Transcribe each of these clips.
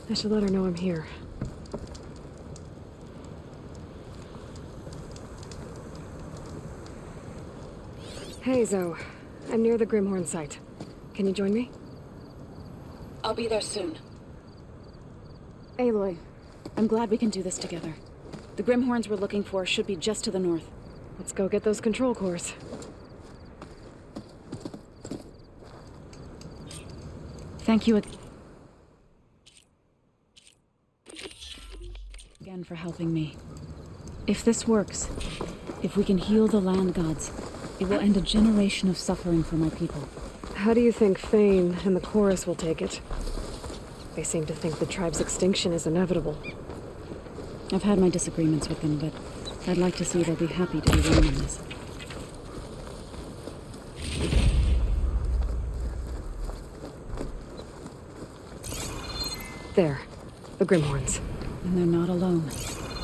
I should let her know I'm here. Hey, Zoe. I'm near the Grimhorn site. Can you join me? I'll be there soon. Aloy, I'm glad we can do this together. The Grimhorns we're looking for should be just to the north. Let's go get those control cores. Thank you again for helping me. If this works, if we can heal the land gods, it will end a generation of suffering for my people. How do you think Thane and the chorus will take it? They seem to think the tribe's extinction is inevitable. I've had my disagreements with them, but I'd like to see they'll be happy to be running this. There. The Grimhorns. And they're not alone.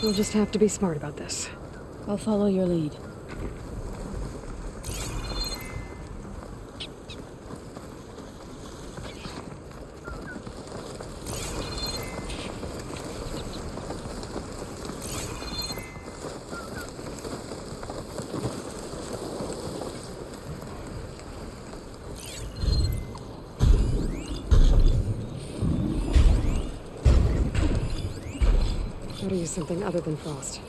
We'll just have to be smart about this. I'll follow your lead. Gotta use something other than frost.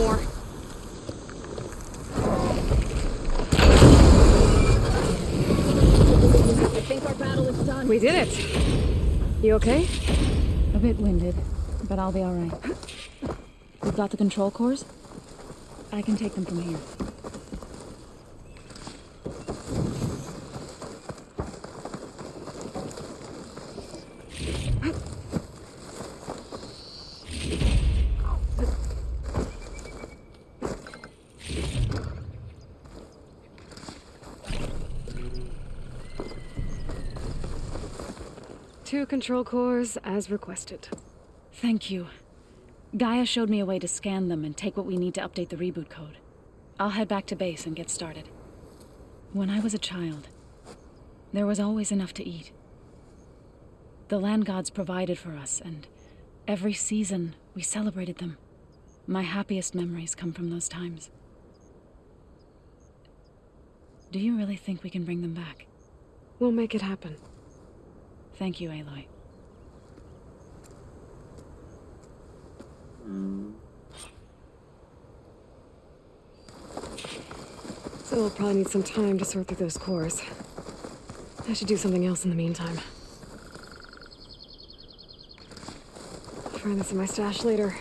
more. I think our battle is done. We did it! You okay? A bit winded, but I'll be alright. We've got the control cores? I can take them from here. Two control cores, as requested. Thank you. Gaia showed me a way to scan them and take what we need to update the reboot code. I'll head back to base and get started. When I was a child, there was always enough to eat. The land gods provided for us, and every season we celebrated them. My happiest memories come from those times. Do you really think we can bring them back? We'll make it happen. Thank you, Aloy. So we'll probably need some time to sort through those cores. I should do something else in the meantime. I'll find this in my stash later.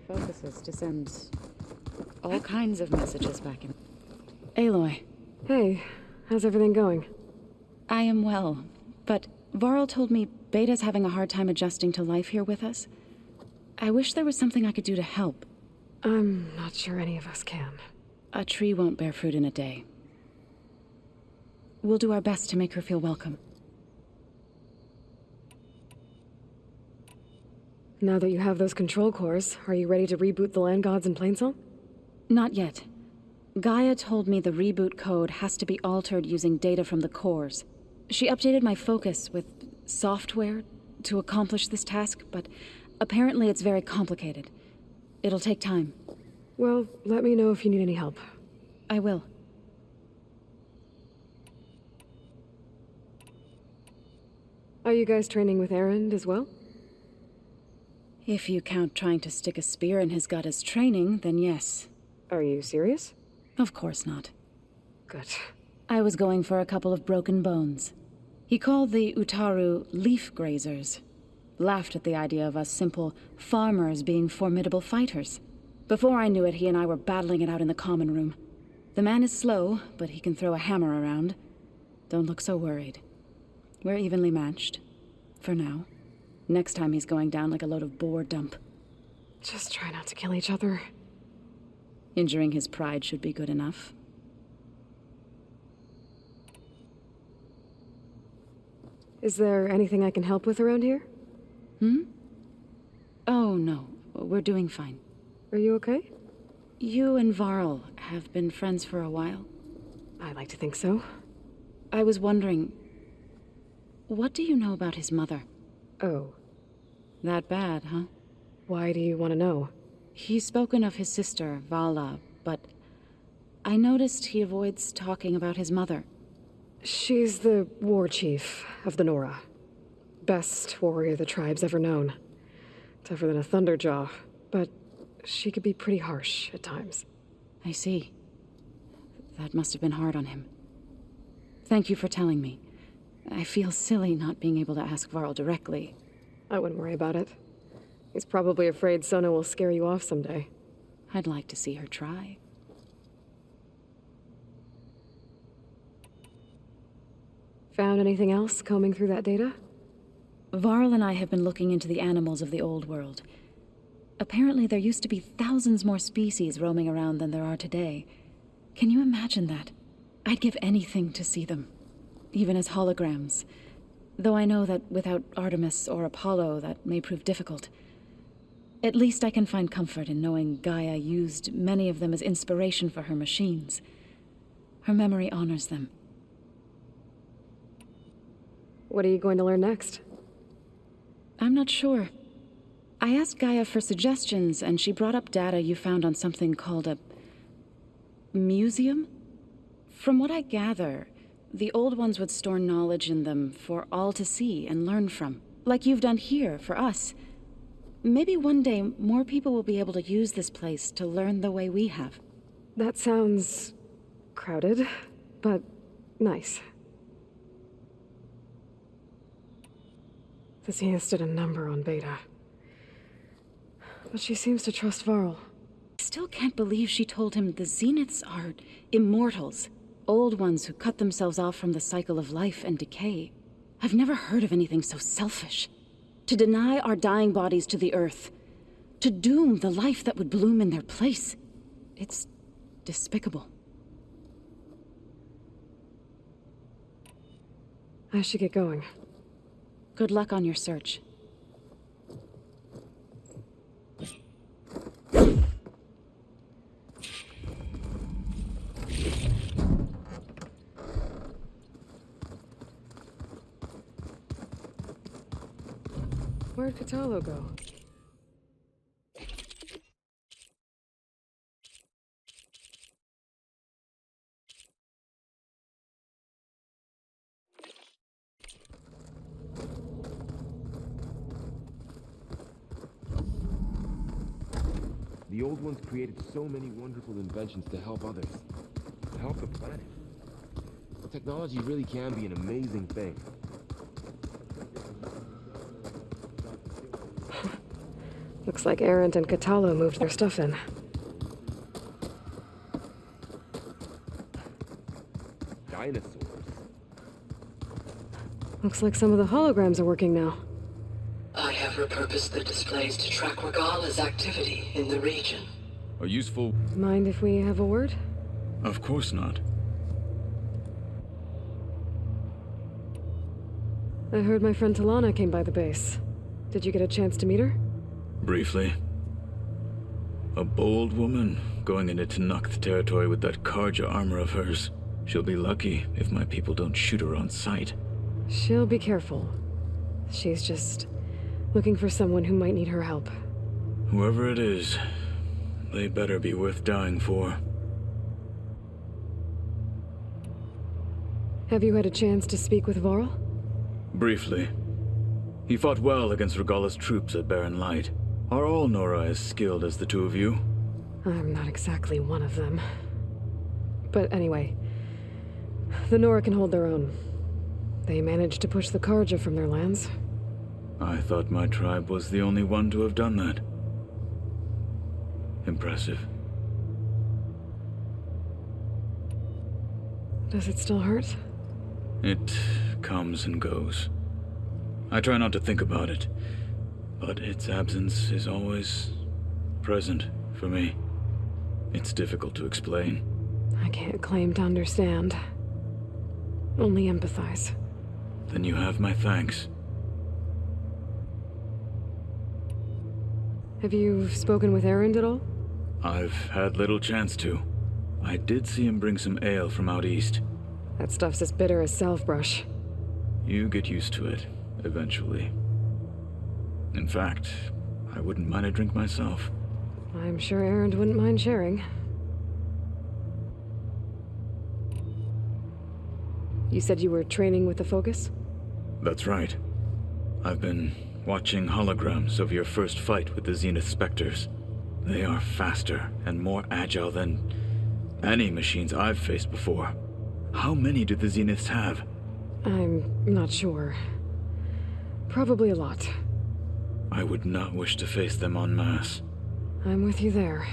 Focuses to send all kinds of messages back in. Aloy. Hey, how's everything going? I am well, but Varl told me Beta's having a hard time adjusting to life here with us. I wish there was something I could do to help. I'm not sure any of us can. A tree won't bear fruit in a day. We'll do our best to make her feel welcome. Now that you have those control cores, are you ready to reboot the land gods in Plainsong? Not yet. Gaia told me the reboot code has to be altered using data from the cores. She updated my focus with software to accomplish this task, but apparently it's very complicated. It'll take time. Well, let me know if you need any help. I will. Are you guys training with Erend as well? If you count trying to stick a spear in his gut as training, then yes. Are you serious? Of course not. Good. I was going for a couple of broken bones. He called the Utaru leaf grazers. Laughed at the idea of us simple farmers being formidable fighters. Before I knew it, he and I were battling it out in the common room. The man is slow, but he can throw a hammer around. Don't look so worried. We're evenly matched. For now. Next time he's going down like a load of boar dump. Just try not to kill each other. Injuring his pride should be good enough. Is there anything I can help with around here? Oh, no. We're doing fine. Are you okay? You and Varl have been friends for a while. I like to think so. I was wondering, what do you know about his mother? Oh. That bad, huh? Why do you want to know? He's spoken of his sister, Vala, but I noticed he avoids talking about his mother. She's the war chief of the Nora. Best warrior the tribe's ever known. Tougher than a thunderjaw, but she could be pretty harsh at times. I see. That must have been hard on him. Thank you for telling me. I feel silly not being able to ask Varl directly. I wouldn't worry about it. He's probably afraid Sona will scare you off someday. I'd like to see her try. Found anything else combing through that data? Varl and I have been looking into the animals of the old world. Apparently there used to be thousands more species roaming around than there are today. Can you imagine that? I'd give anything to see them, even as holograms. Though I know that without Artemis or Apollo, that may prove difficult. At least I can find comfort in knowing Gaia used many of them as inspiration for her machines. Her memory honors them. What are you going to learn next? I'm not sure. I asked Gaia for suggestions, and she brought up data you found on something called a museum? From what I gather, the old ones would store knowledge in them for all to see and learn from, like you've done here for us. Maybe one day more people will be able to use this place to learn the way we have. That sounds crowded, but nice. The Zeniths did a number on Beta. But she seems to trust Varl. I still can't believe she told him the Zeniths are immortals. Old ones who cut themselves off from the cycle of life and decay. I've never heard of anything so selfish. To deny our dying bodies to the earth. To doom the life that would bloom in their place. It's despicable. I should get going. Good luck on your search. Where'd Katalo go? The old ones created so many wonderful inventions to help others. To help the planet. Technology really can be an amazing thing. Looks like Erend and Katalo moved their stuff in. Dinosaurs. Looks like some of the holograms are working now. I have repurposed the displays to track Regalla's activity in the region. A useful... Mind if we have a word? Of course not. I heard my friend Talana came by the base. Did you get a chance to meet her? Briefly. A bold woman going into Tanakh territory with that Karja armor of hers. She'll be lucky if my people don't shoot her on sight. She'll be careful. She's just looking for someone who might need her help. Whoever it is, they better be worth dying for. Have you had a chance to speak with Varl? Briefly. He fought well against Regalla's troops at Barren Light. Are all Nora as skilled as the two of you? I'm not exactly one of them. But anyway, the Nora can hold their own. They managed to push the Karja from their lands. I thought my tribe was the only one to have done that. Impressive. Does it still hurt? It comes and goes. I try not to think about it, but its absence is always present for me. It's difficult to explain. I can't claim to understand. Only empathize. Then you have my thanks. Have you spoken with Erend at all? I've had little chance to. I did see him bring some ale from out east. That stuff's as bitter as salvebrush. You get used to it, eventually. In fact, I wouldn't mind a drink myself. I'm sure Erend wouldn't mind sharing. You said you were training with the Focus? That's right. I've been watching holograms of your first fight with the Zenith Spectres. They are faster and more agile than any machines I've faced before. How many do the Zeniths have? I'm not sure. Probably a lot. I would not wish to face them en masse. I'm with you there.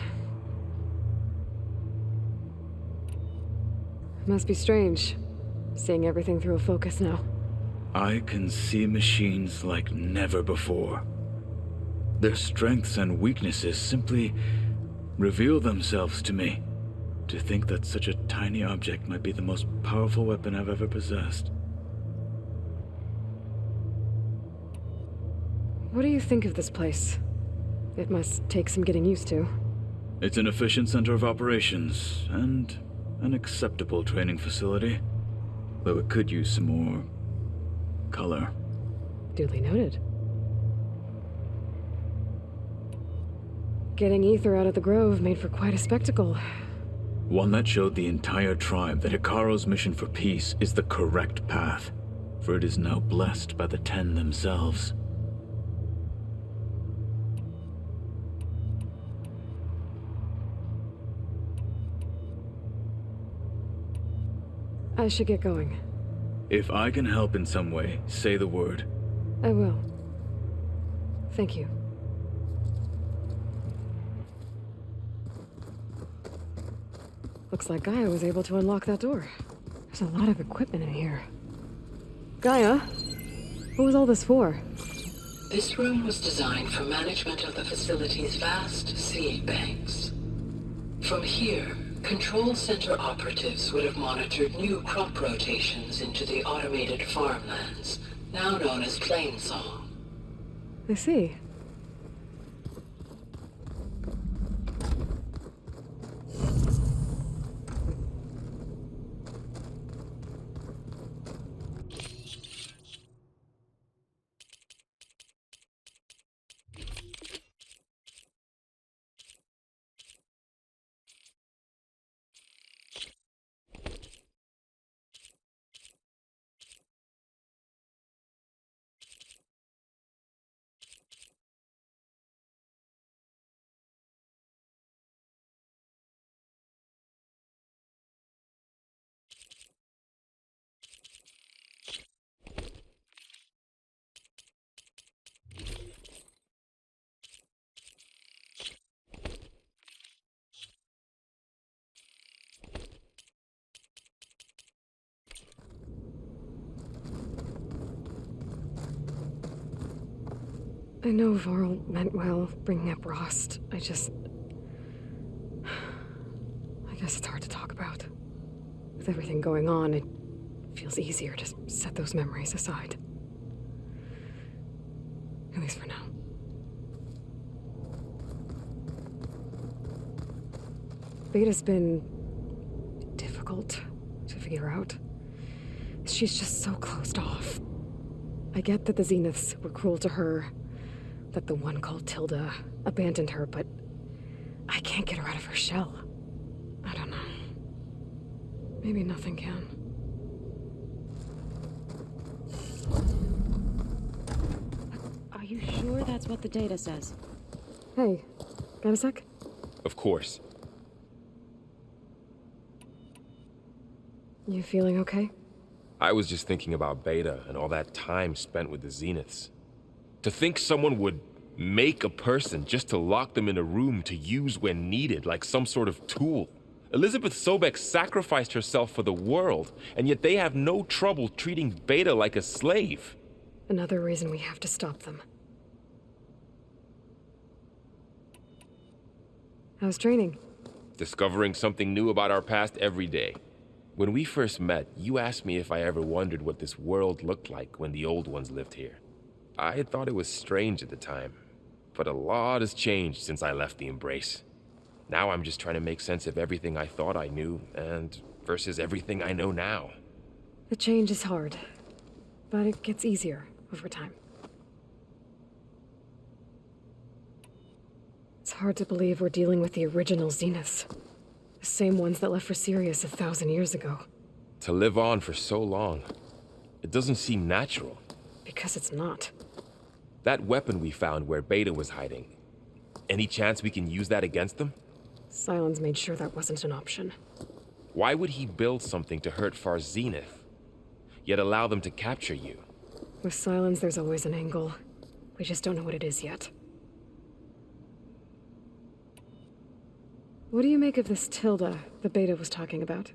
Must be strange, seeing everything through a Focus now. I can see machines like never before. Their strengths and weaknesses simply reveal themselves to me. To think that such a tiny object might be the most powerful weapon I've ever possessed. What do you think of this place? It must take some getting used to. It's an efficient center of operations, and an acceptable training facility. Though it could use some more color. Duly noted. Getting Ether out of the Grove made for quite a spectacle. One that showed the entire tribe that Hikaru's mission for peace is the correct path, for it is now blessed by the Ten themselves. I should get going. If I can help in some way, say the word. I will. Thank you. Looks like Gaia was able to unlock that door. There's a lot of equipment in here. Gaia? What was all this for? This room was designed for management of the facility's vast seed banks. From here, Control Center operatives would have monitored new crop rotations into the automated farmlands, now known as Plainsong. I see. I know Varl meant well, bringing up Rost. I guess it's hard to talk about. With everything going on, it feels easier to set those memories aside. At least for now. Beta's been difficult to figure out. She's just so closed off. I get that the Zeniths were cruel to her, that the one called Tilda abandoned her, but I can't get her out of her shell. I don't know. Maybe nothing can. Are you sure that's what the data says? Hey, got a sec? Of course. You feeling okay? I was just thinking about Beta and all that time spent with the Zeniths. To think someone would make a person just to lock them in a room to use when needed, like some sort of tool. Elizabeth Sobek sacrificed herself for the world, and yet they have no trouble treating Beta like a slave. Another reason we have to stop them. How's training? Discovering something new about our past every day. When we first met, you asked me if I ever wondered what this world looked like when the old ones lived here. I thought it was strange at the time, but a lot has changed since I left the Embrace. Now I'm just trying to make sense of everything I thought I knew, and versus everything I know now. The change is hard, but it gets easier over time. It's hard to believe we're dealing with the original Zeniths. The same ones that left for Sirius 1,000 years ago. To live on for so long, it doesn't seem natural. Because it's not. That weapon we found where Beta was hiding, any chance we can use that against them? Sylens made sure that wasn't an option. Why would he build something to hurt Far's Zenith, yet allow them to capture you? With Sylens, there's always an angle. We just don't know what it is yet. What do you make of this Tilda the Beta was talking about?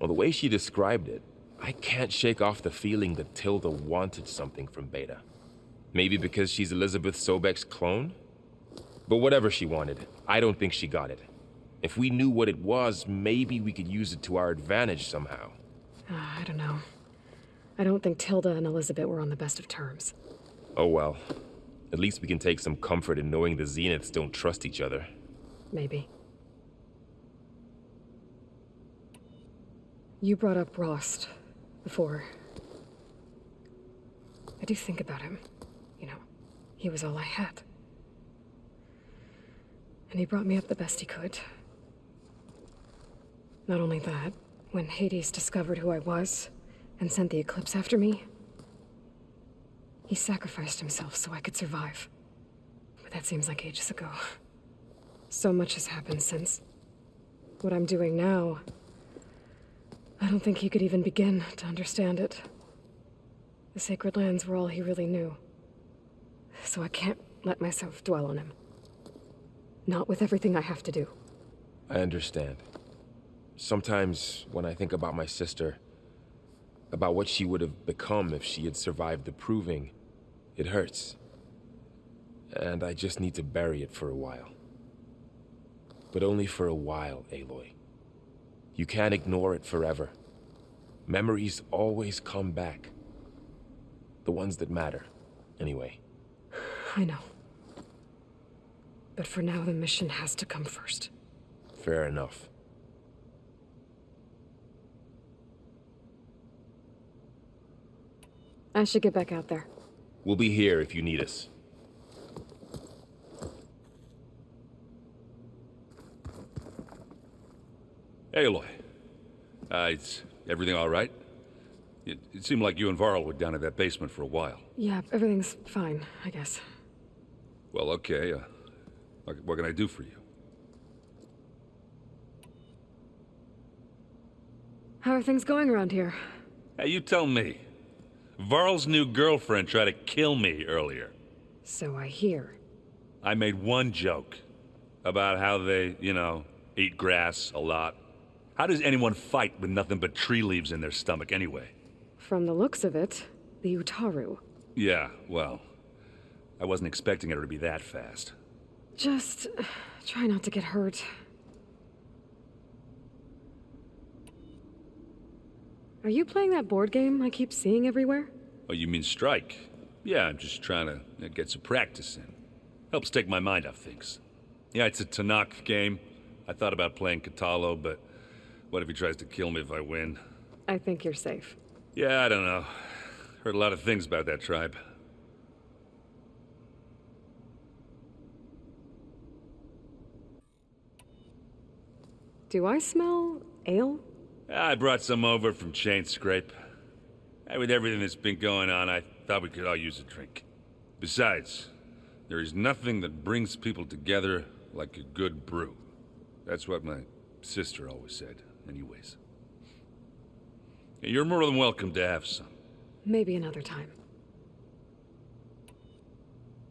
Well, the way she described it, I can't shake off the feeling that Tilda wanted something from Beta. Maybe because she's Elizabeth Sobek's clone? But whatever she wanted, I don't think she got it. If we knew what it was, maybe we could use it to our advantage somehow. I don't know. I don't think Tilda and Elizabeth were on the best of terms. Oh well. At least we can take some comfort in knowing the Zeniths don't trust each other. Maybe. You brought up Rost before. I do think about him. You know, he was all I had. And he brought me up the best he could. Not only that, when Hades discovered who I was and sent the Eclipse after me, he sacrificed himself so I could survive. But that seems like ages ago. So much has happened since. What I'm doing now, I don't think he could even begin to understand it. The Sacred Lands were all he really knew. So I can't let myself dwell on him. Not with everything I have to do. I understand. Sometimes when I think about my sister, about what she would have become if she had survived the Proving, it hurts. And I just need to bury it for a while. But only for a while, Aloy. You can't ignore it forever. Memories always come back. The ones that matter, anyway. I know. But for now, the mission has to come first. Fair enough. I should get back out there. We'll be here if you need us. Aloy. Is everything all right? It seemed like you and Varl were down in that basement for a while. Yeah, everything's fine, I guess. Well, okay. What can I do for you? How are things going around here? Hey, you tell me. Varl's new girlfriend tried to kill me earlier. So I hear. I made one joke about how they, eat grass a lot. How does anyone fight with nothing but tree leaves in their stomach anyway? From the looks of it, the Utaru. Yeah, well, I wasn't expecting her to be that fast. Just try not to get hurt. Are you playing that board game I keep seeing everywhere? Oh, you mean Strike? Yeah, I'm just trying to get some practice in. Helps take my mind off things. Yeah, it's a Tanakh game. I thought about playing Katalo, but what if he tries to kill me if I win? I think you're safe. Yeah, I don't know. Heard a lot of things about that tribe. Do I smell ale? I brought some over from Chain Scrape. With everything that's been going on, I thought we could all use a drink. Besides, there is nothing that brings people together like a good brew. That's what my sister always said, anyways. You're more than welcome to have some. Maybe another time.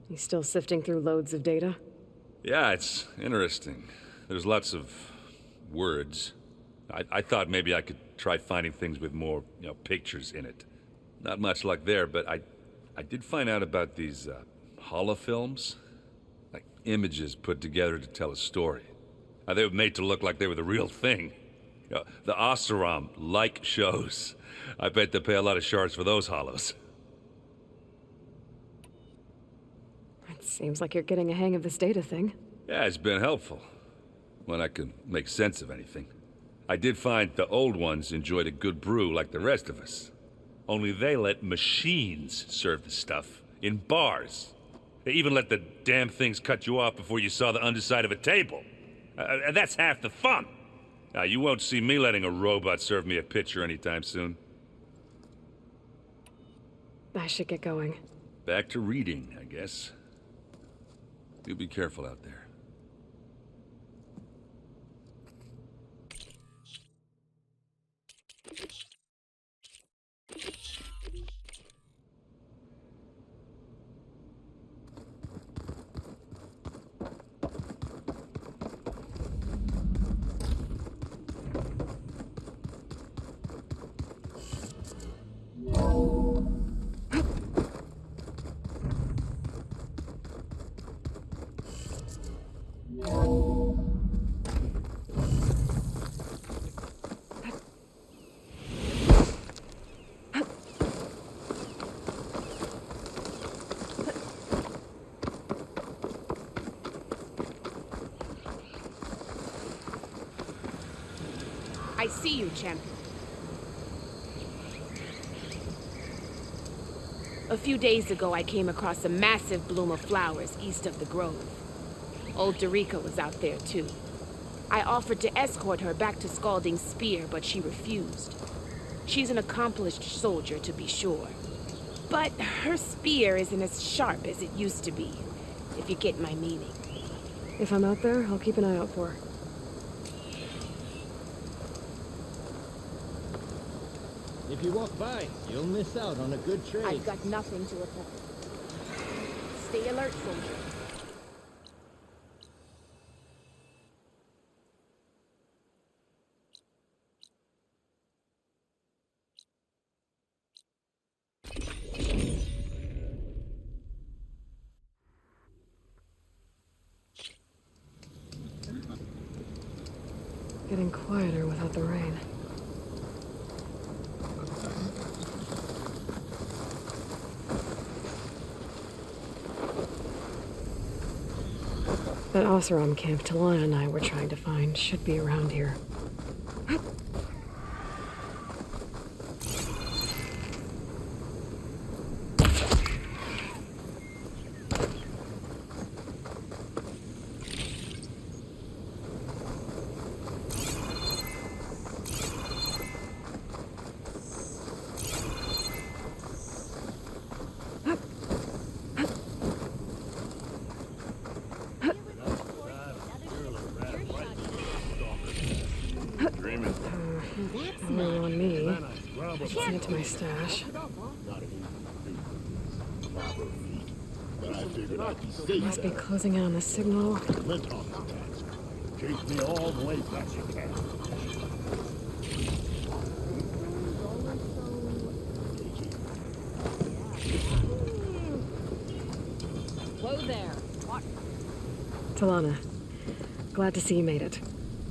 You still sifting through loads of data? Yeah, it's interesting. There's lots of words. I thought maybe I could try finding things with more, pictures in it. Not much luck there, but I did find out about these holofilms. Like images put together to tell a story. They were made to look like they were the real thing. The Oseram like shows. I bet they pay a lot of shards for those hollows. It seems like you're getting a hang of this data thing. Yeah, it's been helpful. When I can make sense of anything. I did find the old ones enjoyed a good brew like the rest of us. Only they let machines serve the stuff in bars. They even let the damn things cut you off before you saw the underside of a table. And that's half the fun. Now, you won't see me letting a robot serve me a pitcher anytime soon. I should get going. Back to reading, I guess. You be careful out there. I see you, champion. A few days ago, I came across a massive bloom of flowers east of the grove. Old Derica was out there, too. I offered to escort her back to Scalding's Spear, but she refused. She's an accomplished soldier, to be sure. But her spear isn't as sharp as it used to be, if you get my meaning. If I'm out there, I'll keep an eye out for her. If you walk by, you'll miss out on a good trade. I've got nothing to report. Stay alert, soldier. Getting quieter without the rain. That Oseram camp Talana and I were trying to find should be around here. On me. Send it to my stash. Must be closing in on the signal. Take me all the way back you can. Whoa there. What? Talana, glad to see you made it.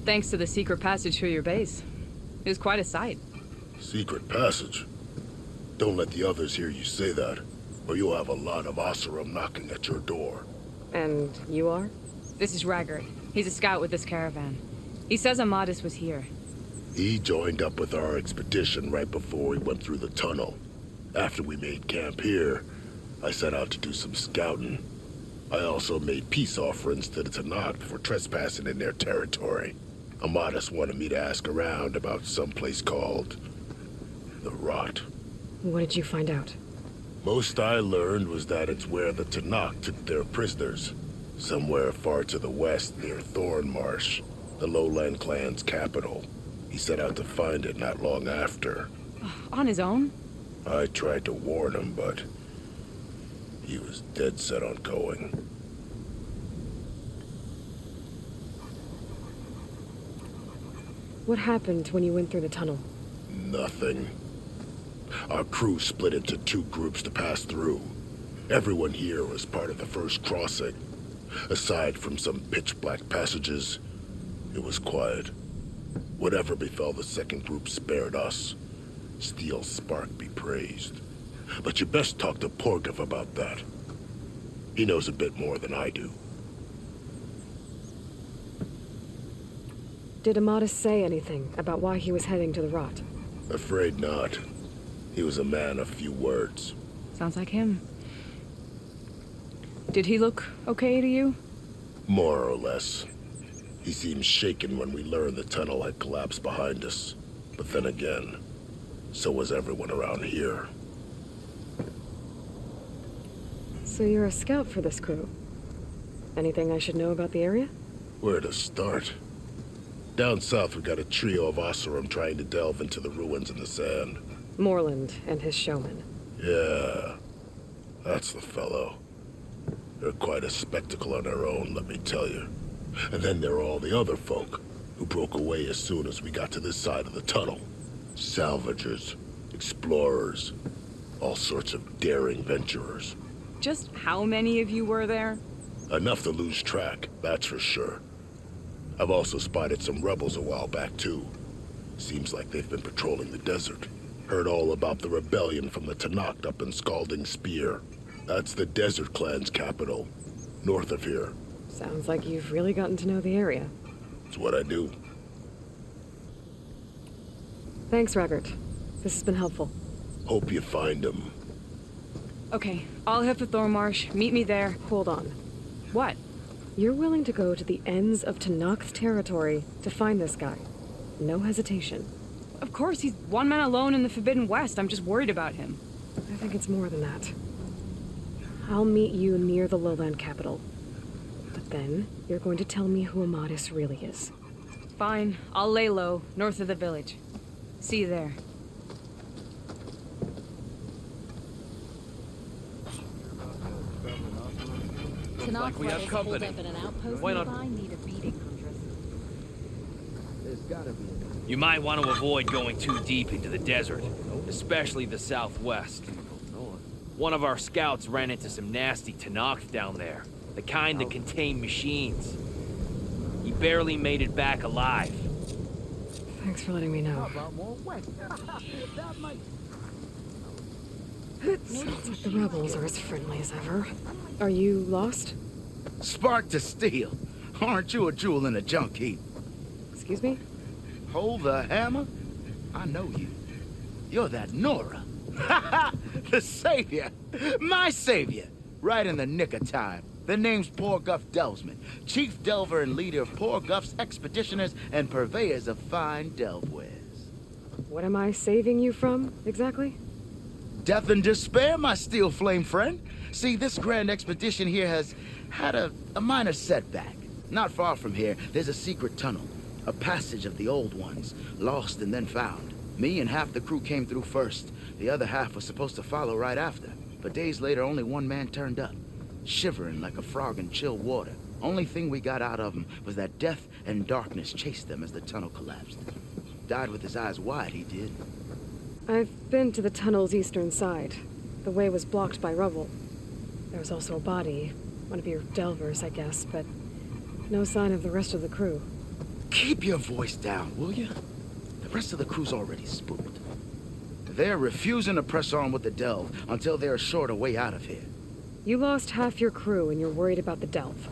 Thanks to the secret passage through your base. It was quite a sight. Secret passage? Don't let the others hear you say that, or you'll have a lot of Oseram knocking at your door. And you are? This is Raggard. He's a scout with this caravan. He says Amadis was here. He joined up with our expedition right before we went through the tunnel. After we made camp here, I set out to do some scouting. I also made peace offerings to the Tanakh for trespassing in their territory. Amadis wanted me to ask around about some place called the Rot. What did you find out? Most I learned was that it's where the Tanakh took their prisoners. Somewhere far to the west near Thornmarsh, the Lowland clan's capital. He set out to find it not long after. On his own? I tried to warn him, but he was dead set on going. What happened when you went through the tunnel? Nothing. Our crew split into two groups to pass through. Everyone here was part of the first crossing. Aside from some pitch-black passages, it was quiet. Whatever befell the second group spared us. Steel Spark be praised. But you best talk to Porgov about that. He knows a bit more than I do. Did Amadis say anything about why he was heading to the Rot? Afraid not. He was a man of few words. Sounds like him. Did he look okay to you? More or less. He seemed shaken when we learned the tunnel had collapsed behind us. But then again, so was everyone around here. So you're a scout for this crew. Anything I should know about the area? Where to start? Down south we got a trio of Oseram trying to delve into the ruins in the sand. Moreland and his showman. Yeah, that's the fellow. They're quite a spectacle on their own, let me tell you. And then there are all the other folk, who broke away as soon as we got to this side of the tunnel. Salvagers, explorers, all sorts of daring venturers. Just how many of you were there? Enough to lose track, that's for sure. I've also spotted some rebels a while back, too. Seems like they've been patrolling the desert. Heard all about the rebellion from the Tanakh up in Scalding Spear. That's the Desert Clan's capital, north of here. Sounds like you've really gotten to know the area. It's what I do. Thanks, Raggart. This has been helpful. Hope you find him. Okay, I'll head for Thormarsh. Meet me there. Hold on. What? You're willing to go to the ends of Tanakh's territory to find this guy. No hesitation. Of course, he's one man alone in the Forbidden West. I'm just worried about him. I think it's more than that. I'll meet you near the lowland capital. But then, you're going to tell me who Amadis really is. Fine, I'll lay low, north of the village. See you there. Like we have company. Why not? You might want to avoid going too deep into the desert, especially the southwest. One of our scouts ran into some nasty Tanakh down there, the kind that contain machines. He barely made it back alive. Thanks for letting me know. Sounds like the rebels are as friendly as ever. Are you lost? Spark to steel. Aren't you a jewel in a junk heap? Excuse me? Hold the hammer? I know you. You're that Nora. The savior. My savior. Right in the nick of time. The name's Poor Guff Delvesman, chief delver and leader of Poor Guff's expeditioners and purveyors of fine delve wares. What am I saving you from, exactly? Death and despair, my steel flame friend. See, this grand expedition here has had a minor setback. Not far from here, there's a secret tunnel. A passage of the old ones, lost and then found. Me and half the crew came through first. The other half was supposed to follow right after. But days later, only one man turned up. Shivering like a frog in chill water. Only thing we got out of him was that death and darkness chased them as the tunnel collapsed. Died with his eyes wide, he did. I've been to the tunnel's eastern side. The way was blocked by rubble. There was also a body. One of your delvers, I guess, but no sign of the rest of the crew. Keep your voice down, will you? The rest of the crew's already spooked. They're refusing to press on with the delve until they're assured a way out of here. You lost half your crew and you're worried about the delve.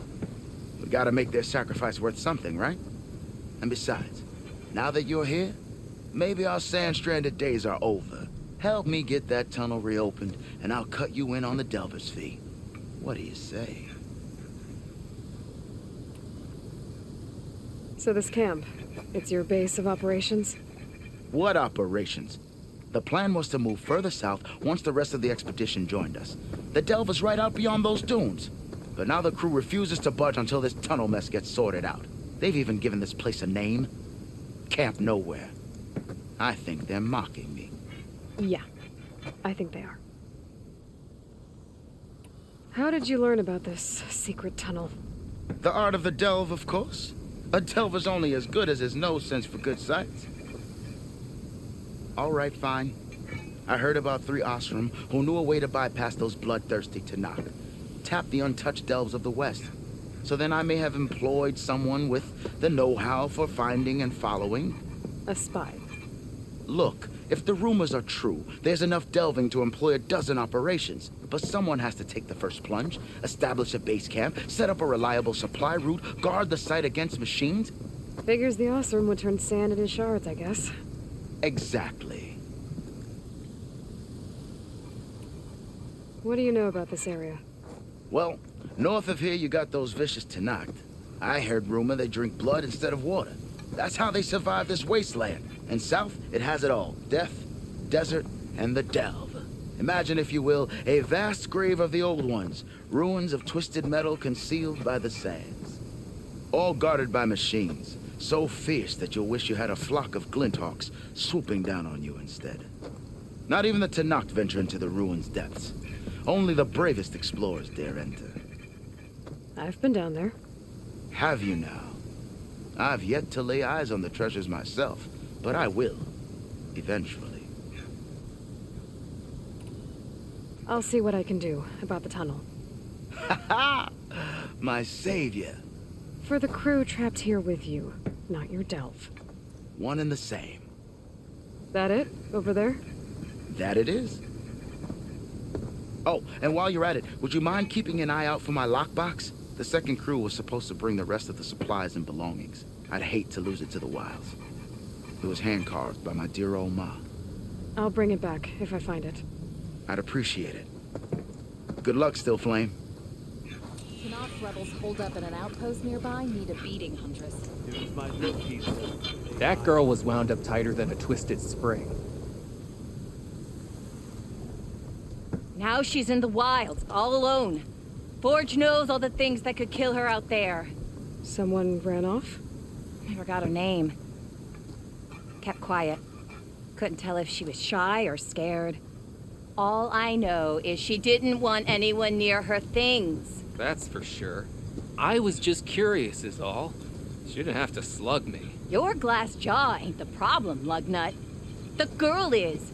We gotta make their sacrifice worth something, right? And besides, now that you're here, maybe our sand-stranded days are over. Help me get that tunnel reopened, and I'll cut you in on the delver's fee. What do you say? So this camp, it's your base of operations? What operations? The plan was to move further south once the rest of the expedition joined us. The delve is right out beyond those dunes. But now the crew refuses to budge until this tunnel mess gets sorted out. They've even given this place a name. Camp Nowhere. I think they're mocking me. Yeah, I think they are. How did you learn about this secret tunnel? The art of the delve, of course. A delver's only as good as his nose sense for good sights. All right, fine. I heard about 3 Oseram who knew a way to bypass those bloodthirsty Tanakh. Tap the untouched delves of the West. So then I may have employed someone with the know-how for finding and following. A spy. Look, if the rumors are true, there's enough delving to employ a dozen operations. But someone has to take the first plunge, establish a base camp, set up a reliable supply route, guard the site against machines. Figures the Oseram would turn sand into shards, I guess. Exactly. What do you know about this area? Well, north of here you got those vicious Tenakth. I heard rumor they drink blood instead of water. That's how they survive this wasteland. And south, it has it all. Death, desert, and the delve. Imagine, if you will, a vast grave of the old ones. Ruins of twisted metal concealed by the sands. All guarded by machines. So fierce that you'll wish you had a flock of glinthawks swooping down on you instead. Not even the Tenakth venture into the ruins' depths. Only the bravest explorers dare enter. I've been down there. Have you now? I've yet to lay eyes on the treasures myself, but I will. Eventually. I'll see what I can do about the tunnel. Ha ha! My savior. For the crew trapped here with you, not your delve. One and the same. That it? Over there? That it is. Oh, and while you're at it, would you mind keeping an eye out for my lockbox? The second crew was supposed to bring the rest of the supplies and belongings. I'd hate to lose it to the wilds. It was hand-carved by my dear old ma. I'll bring it back if I find it. I'd appreciate it. Good luck, Still Flame. Tenakth rebels hold up at an outpost nearby need a beating, Huntress. That girl was wound up tighter than a twisted spring. Now she's in the wilds, all alone. Forge knows all the things that could kill her out there. Someone ran off? Never got her name. Kept quiet. Couldn't tell if she was shy or scared. All I know is she didn't want anyone near her things. That's for sure. I was just curious is all. She didn't have to slug me. Your glass jaw ain't the problem, lugnut. The girl is.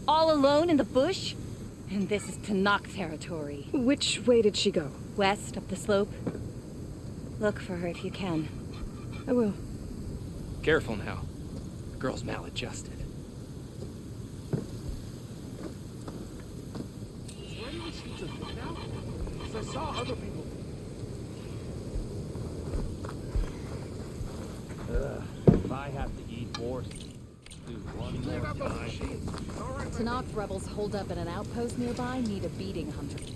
All alone in the bush. And this is Tenakth territory. Which way did she go? West, up the slope. Look for her if you can. I will. Careful now. The girl's maladjusted. I saw other people. If I have to eat horse, do one more time. Tenakth rebels hold up at an outpost nearby need a beating, Huntress.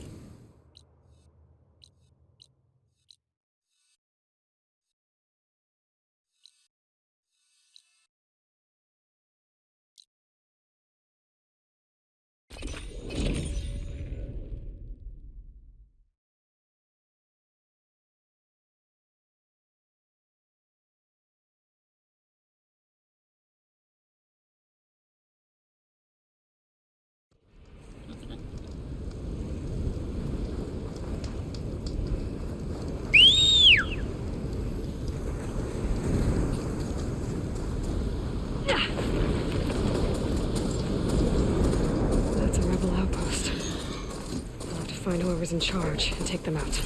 That's a rebel outpost. I'll have to find whoever's in charge and take them out.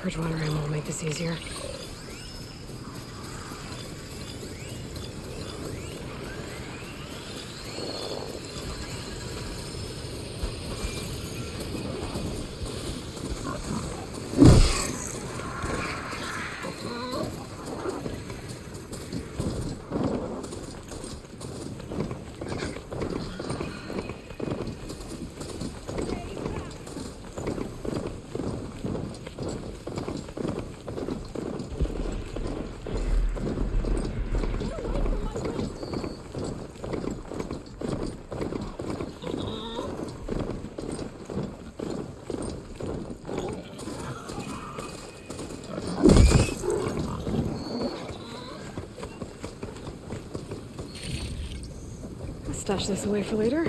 Bridgewater ammo will make this easier. Stash this away for later.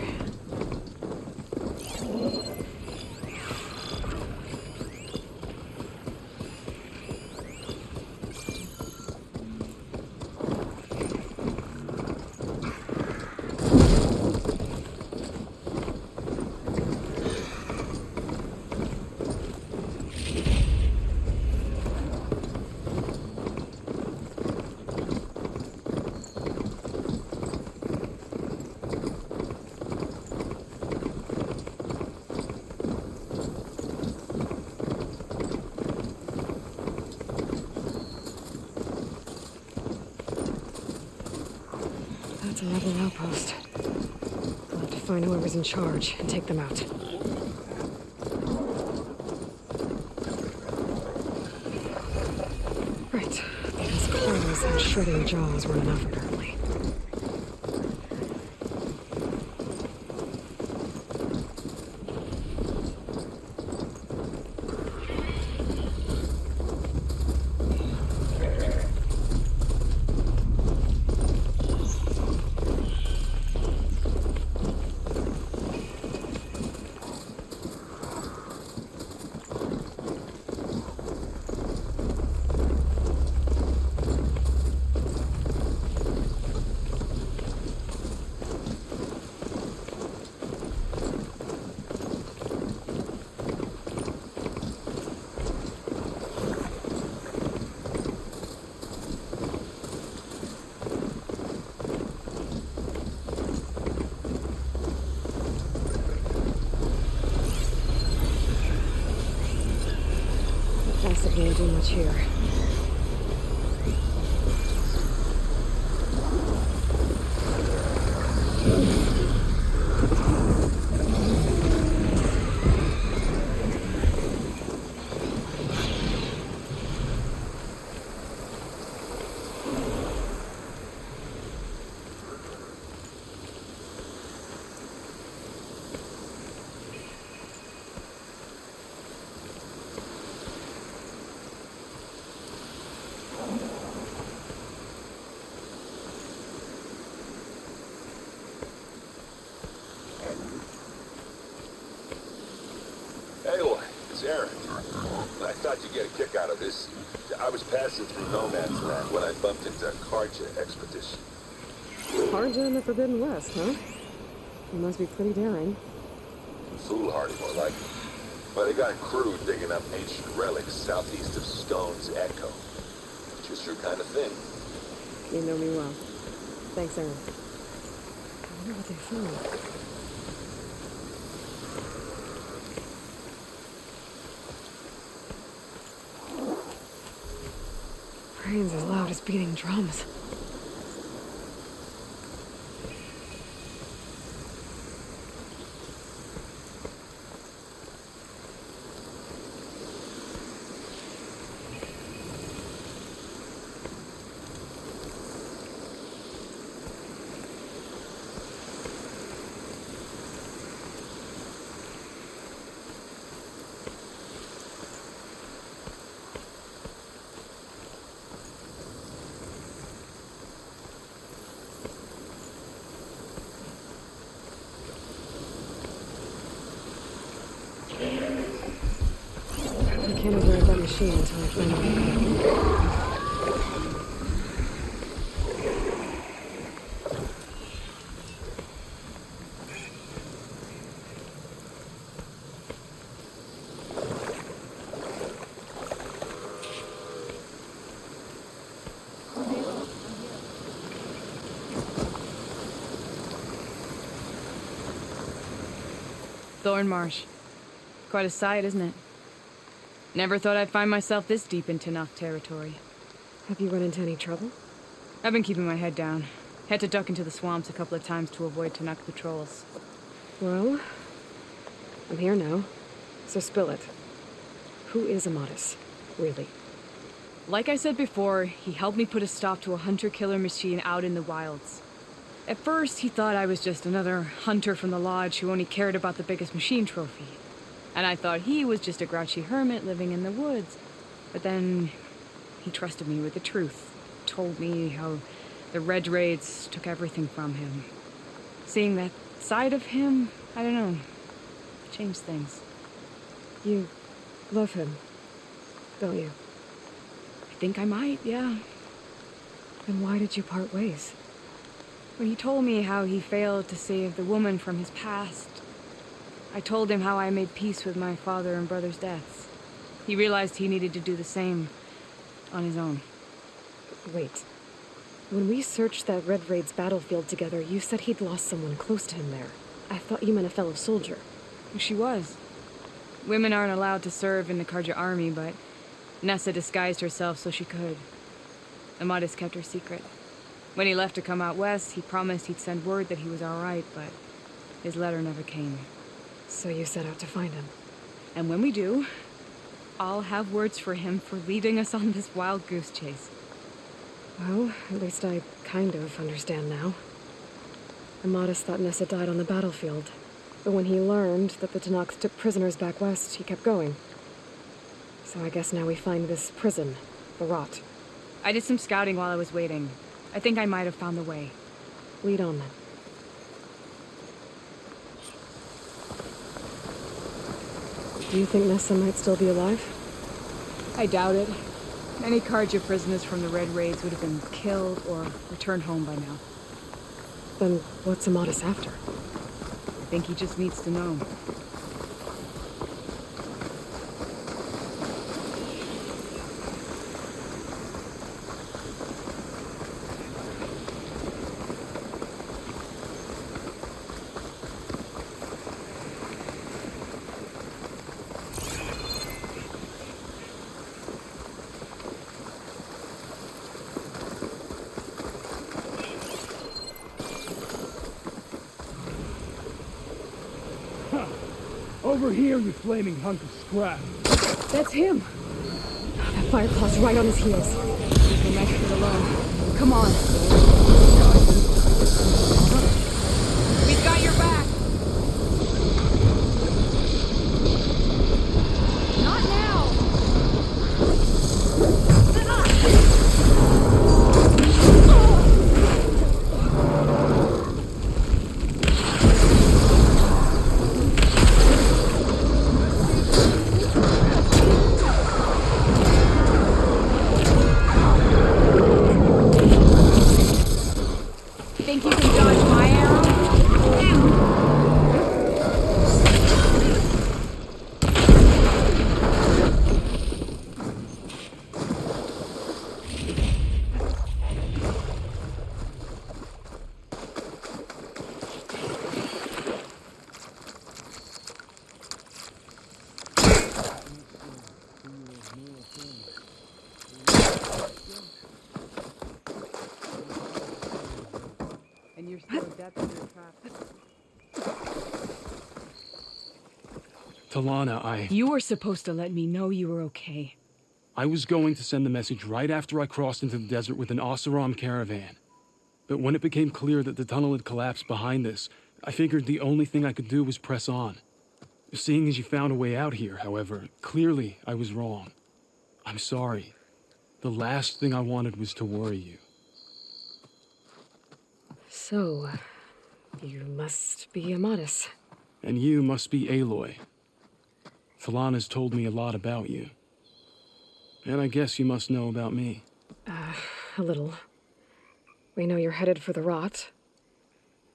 Rebel outpost. I'll have to find whoever's in charge and take them out. Right, because claws and shredding jaws weren't enough apparently. Possibly won't do much here. Aloy, it's Aaron. I thought you'd get a kick out of this. I was passing through No Man's Land when I bumped into a Karja expedition. Karja in the Forbidden West, huh? You must be pretty daring. Foolhardy, more like it. But they got a crew digging up ancient relics southeast of Stone's Echo. Just your kind of thing. You know me well. Thanks, Aaron. I wonder what they found. Brains as loud as beating drums. I can't avoid that machine until I find it. Thornmarsh. Quite a sight, isn't it? Never thought I'd find myself this deep in Tenakth territory. Have you run into any trouble? I've been keeping my head down. Had to duck into the swamps a couple of times to avoid Tenakth patrols. Well, I'm here now, so spill it. Who is Amatis, really? Like I said before, he helped me put a stop to a hunter-killer machine out in the wilds. At first, he thought I was just another hunter from the lodge who only cared about the biggest machine trophy. And I thought he was just a grouchy hermit living in the woods. But then he trusted me with the truth. Told me how the Red Raids took everything from him. Seeing that side of him, I don't know, changed things. You love him, don't you? I think I might, yeah. Then why did you part ways? When he told me how he failed to save the woman from his past, I told him how I made peace with my father and brother's deaths. He realized he needed to do the same on his own. Wait. When we searched that Red Raid's battlefield together, you said he'd lost someone close to him there. I thought you meant a fellow soldier. She was. Women aren't allowed to serve in the Karja army, but Nessa disguised herself so she could. Amatis kept her secret. When he left to come out west, he promised he'd send word that he was all right, but his letter never came. So you set out to find him. And when we do, I'll have words for him for leading us on this wild goose chase. Well, at least I kind of understand now. Amatis thought Nessa died on the battlefield, but when he learned that the Tenaks took prisoners back west, he kept going. So I guess now we find this prison, the Rot. I did some scouting while I was waiting. I think I might have found the way. Lead on then. Do you think Nessa might still be alive? I doubt it. Many Karja prisoners from the Red Raids would have been killed or returned home by now. Then what's Amatis after? I think he just needs to know. Over here, you flaming hunk of scrap. That's him! That Fireclaw's right on his heels. We'll make it alone. Come on. We've got your back! Not now! Think you can dodge my arrow? And you're still adept at your trap. Talana, You were supposed to let me know you were okay. I was going to send the message right after I crossed into the desert with an Oseram caravan. But when it became clear that the tunnel had collapsed behind us, I figured the only thing I could do was press on. Seeing as you found a way out here, however, clearly I was wrong. I'm sorry. The last thing I wanted was to worry you. So, you must be Amatis. And you must be Aloy. Talana's told me a lot about you. And I guess you must know about me. A little. We know you're headed for the Rot.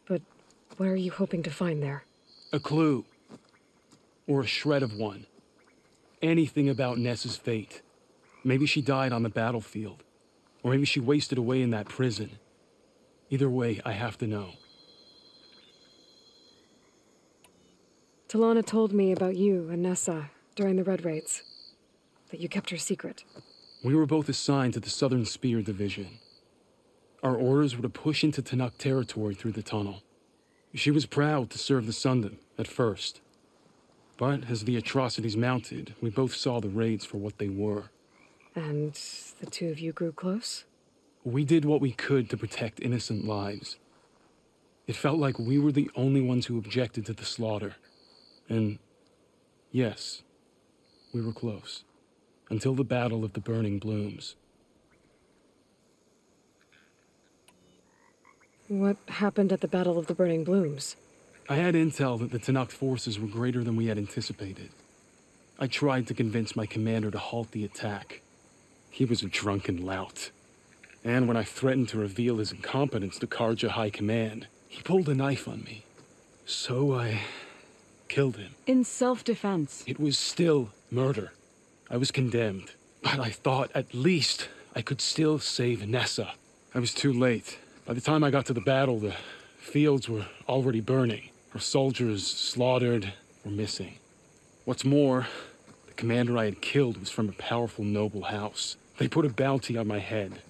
But what are you hoping to find there? A clue. Or a shred of one. Anything about Nessa's fate. Maybe she died on the battlefield. Or maybe she wasted away in that prison. Either way, I have to know. Talana told me about you and Nessa during the Red Raids. That you kept her secret. We were both assigned to the Southern Spear Division. Our orders were to push into Tenuk territory through the tunnel. She was proud to serve the Sundom at first. But as the atrocities mounted, we both saw the raids for what they were. And the two of you grew close? We did what we could to protect innocent lives. It felt like we were the only ones who objected to the slaughter. And yes, we were close. Until the Battle of the Burning Blooms. What happened at the Battle of the Burning Blooms? I had intel that the Tenuk forces were greater than we had anticipated. I tried to convince my commander to halt the attack. He was a drunken lout. And when I threatened to reveal his incompetence to Karja High Command, he pulled a knife on me. So I killed him. In self-defense. It was still murder. I was condemned. But I thought at least I could still save Nessa. I was too late. By the time I got to the battle, the fields were already burning. Our soldiers slaughtered or missing. What's more, the commander I had killed was from a powerful noble house. They put a bounty on my head.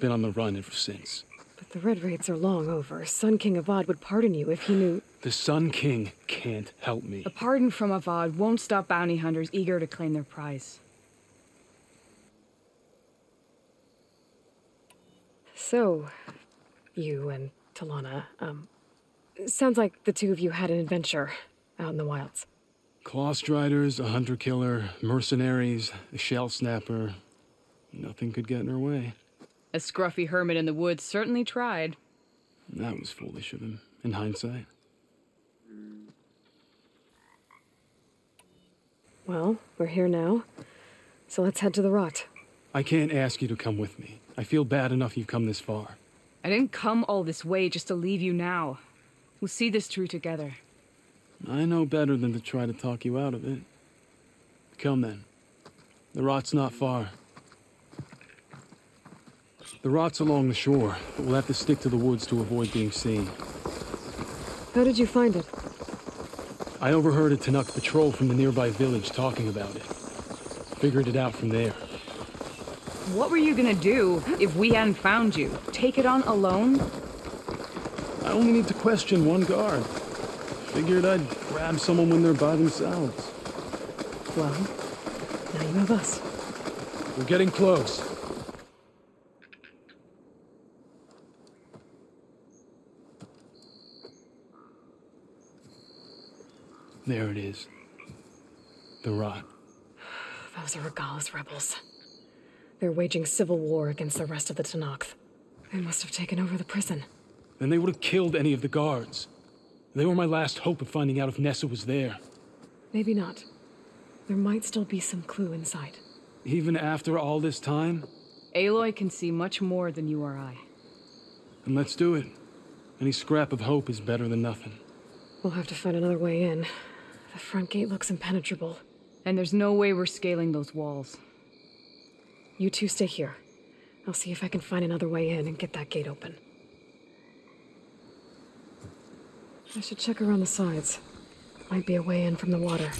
been on the run ever since. But the red raids are long over. Sun King Avad would pardon you if he knew... The Sun King can't help me. A pardon from Avad won't stop bounty hunters eager to claim their prize. So, you and Talana, sounds like the two of you had an adventure out in the wilds. Claw Striders, a hunter-killer, mercenaries, a shell snapper. Nothing could get in her way. A scruffy hermit in the woods certainly tried. That was foolish of him, in hindsight. Well, we're here now, so let's head to the rot. I can't ask you to come with me. I feel bad enough you've come this far. I didn't come all this way just to leave you now. We'll see this through together. I know better than to try to talk you out of it. Come then. The rot's not far. The rot's along the shore, but we'll have to stick to the woods to avoid being seen. How did you find it? I overheard a Tanakh patrol from the nearby village talking about it. Figured it out from there. What were you gonna do if we hadn't found you? Take it on alone? I only need to question one guard. Figured I'd grab someone when they're by themselves. Well, now you have us. We're getting close. There it is. The rot. Those are Regala's rebels. They're waging civil war against the rest of the Tanakh. They must have taken over the prison. Then they would have killed any of the guards. They were my last hope of finding out if Nessa was there. Maybe not. There might still be some clue inside. Even after all this time? Aloy can see much more than you or I. Then let's do it. Any scrap of hope is better than nothing. We'll have to find another way in. The front gate looks impenetrable. And there's no way we're scaling those walls. You two stay here. I'll see if I can find another way in and get that gate open. I should check around the sides. Might be a way in from the water.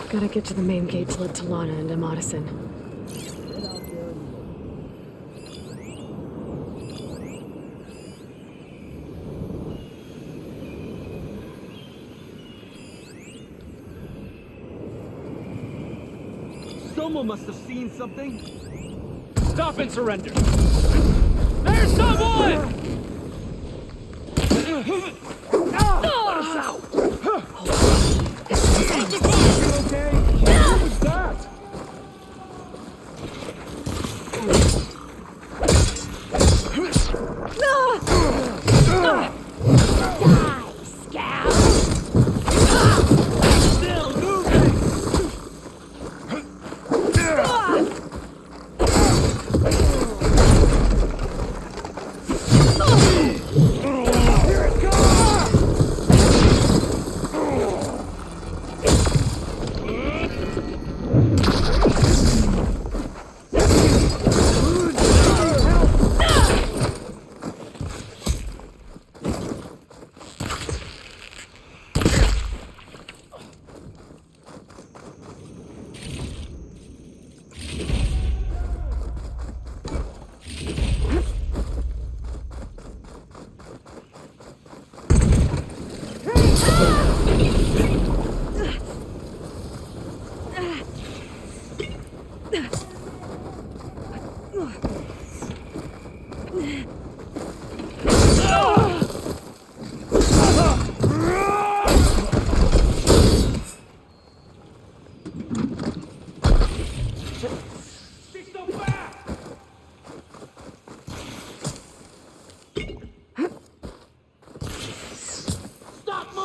Gotta get to the main gate to let Talana into Madison. Someone must have seen something. Stop and surrender. There's someone! Let us out! Okay? What was that? Die, scout! Still moving! Here it comes!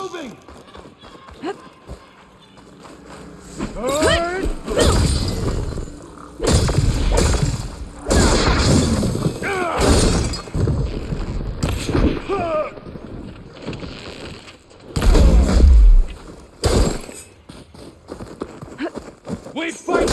moving! We fight!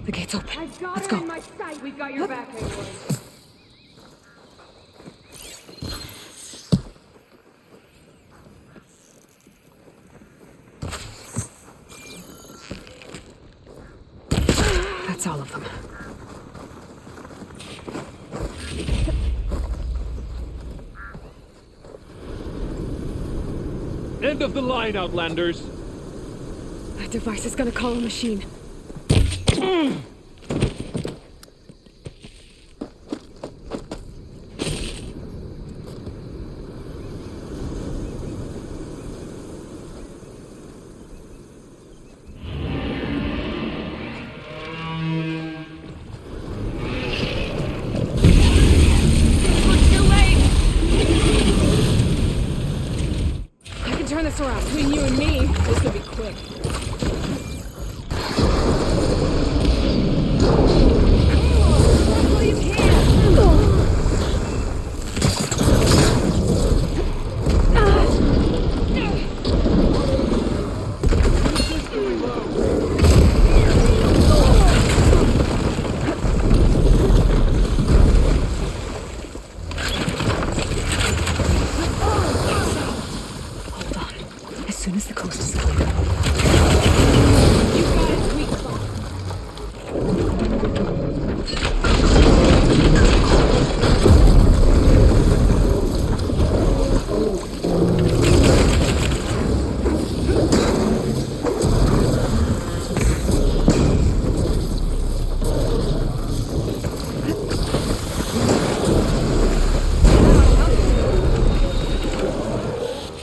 The gate's open. I've got Let's her go. in my sight. We've got your back, Aloy. That's all of them. End of the line, Outlanders. That device is gonna call a machine. I can turn this around. Between you and me, this could be quick. As soon as the coast is clear. You got it, sweet spot.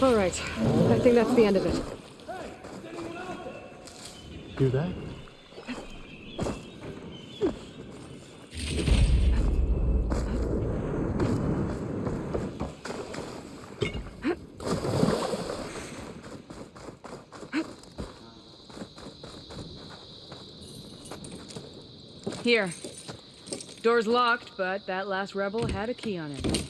All right. I think that's the end of it. Hear that? Here. Door's locked, but that last rebel had a key on it.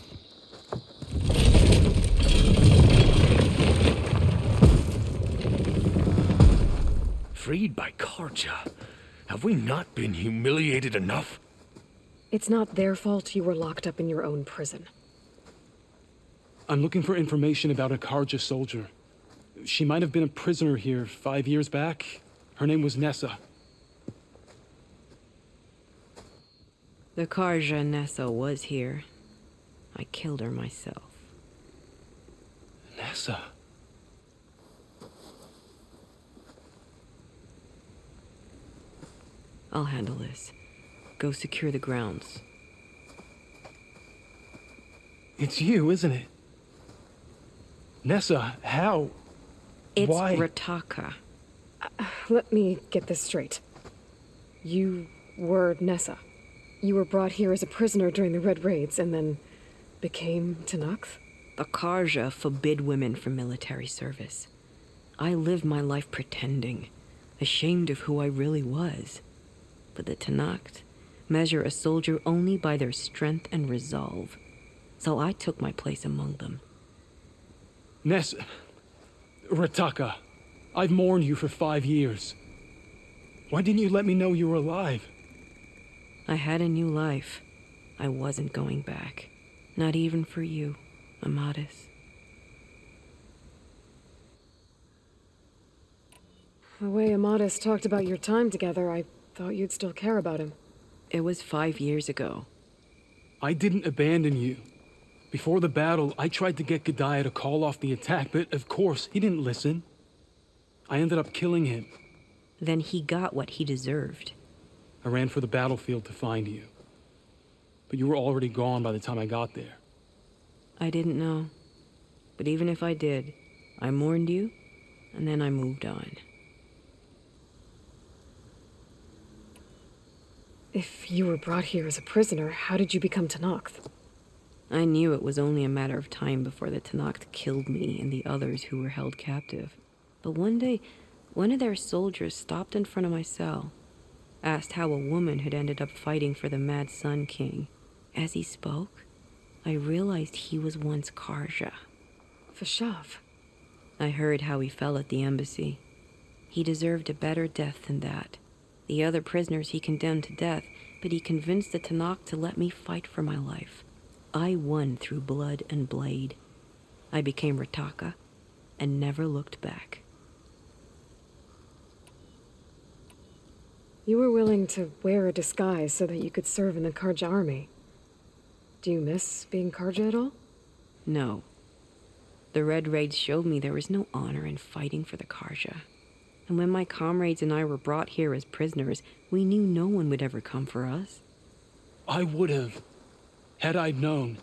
Freed by Karja. Have we not been humiliated enough? It's not their fault you were locked up in your own prison. I'm looking for information about a Karja soldier. She might have been a prisoner here 5 years back. Her name was Nessa. The Karja Nessa was here. I killed her myself. Nessa? I'll handle this. Go secure the grounds. It's you, isn't it? Nessa, how? It's Why? Rataka. Let me get this straight. You were Nessa. You were brought here as a prisoner during the Red Raids and then became Tenakth? The Karja forbid women from military service. I lived my life pretending, ashamed of who I really was. But the Tenakth measure a soldier only by their strength and resolve. So I took my place among them. Nessa... Rataka, I've mourned you for 5 years. Why didn't you let me know you were alive? I had a new life. I wasn't going back. Not even for you, Amadis. The way Amadis talked about your time together, I thought you'd still care about him. It was 5 years ago. I didn't abandon you. Before the battle, I tried to get G'daya to call off the attack, but of course, he didn't listen. I ended up killing him. Then he got what he deserved. I ran for the battlefield to find you. But you were already gone by the time I got there. I didn't know. But even if I did, I mourned you, and then I moved on. If you were brought here as a prisoner, how did you become Tenakth? I knew it was only a matter of time before the Tenakth killed me and the others who were held captive. But one day, one of their soldiers stopped in front of my cell, asked how a woman had ended up fighting for the Mad Sun King. As he spoke, I realized he was once Karja. Vashav. I heard how he fell at the embassy. He deserved a better death than that. The other prisoners he condemned to death, but he convinced the Tenakth to let me fight for my life. I won through blood and blade. I became Rataka and never looked back. You were willing to wear a disguise so that you could serve in the Karja army. Do you miss being Karja at all? No. The Red Raids showed me there was no honor in fighting for the Karja. And when my comrades and I were brought here as prisoners, we knew no one would ever come for us. I would have, had I known.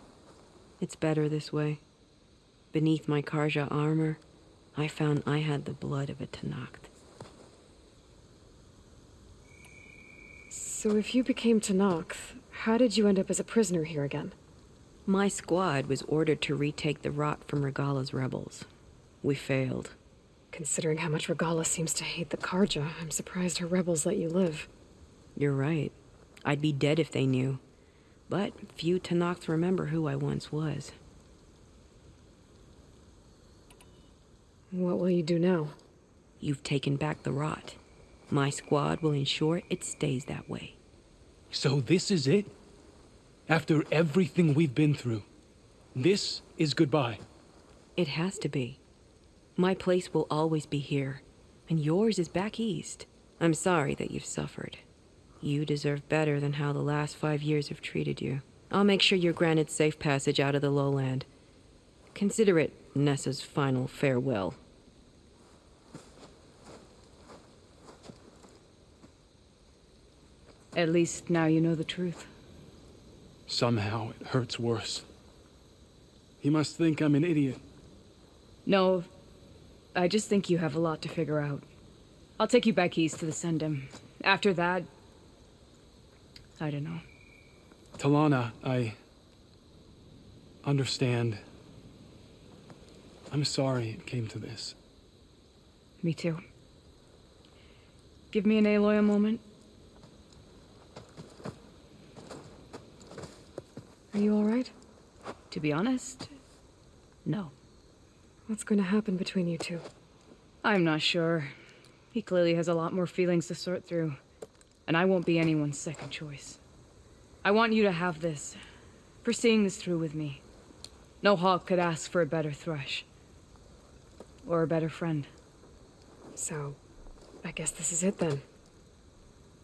It's better this way. Beneath my Karja armor, I found I had the blood of a Tenakth. So if you became Tenakth, how did you end up as a prisoner here again? My squad was ordered to retake the rot from Regalla's rebels. We failed. Considering how much Regalla seems to hate the Karja, I'm surprised her rebels let you live. You're right. I'd be dead if they knew. But few Tenakths remember who I once was. What will you do now? You've taken back the rot. My squad will ensure it stays that way. So this is it? After everything we've been through, this is goodbye? It has to be. My place will always be here, and yours is back east. I'm sorry that you've suffered. You deserve better than how the last 5 years have treated you. I'll make sure you're granted safe passage out of the lowland. Consider it Nessa's final farewell. At least now you know the truth. Somehow it hurts worse. He must think I'm an idiot. No, I just think you have a lot to figure out. I'll take you back east to the Sendem. After that, I don't know. Talana, I understand. I'm sorry it came to this. Me too. Give me and Aloy a moment. Are you all right? To be honest, no. What's going to happen between you two? I'm not sure. He clearly has a lot more feelings to sort through, and I won't be anyone's second choice. I want you to have this, for seeing this through with me. No hawk could ask for a better thrush. Or a better friend. So, I guess this is it then.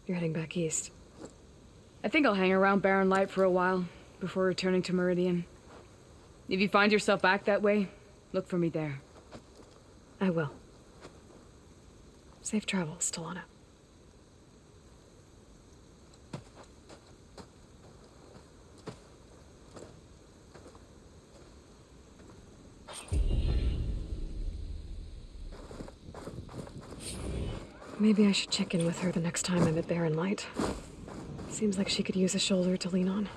You're heading back east. I think I'll hang around Barren Light for a while, before returning to Meridian. If you find yourself back that way, look for me there. I will. Safe travels, Talana. Maybe I should check in with her the next time I'm at Barren Light. Seems like she could use a shoulder to lean on.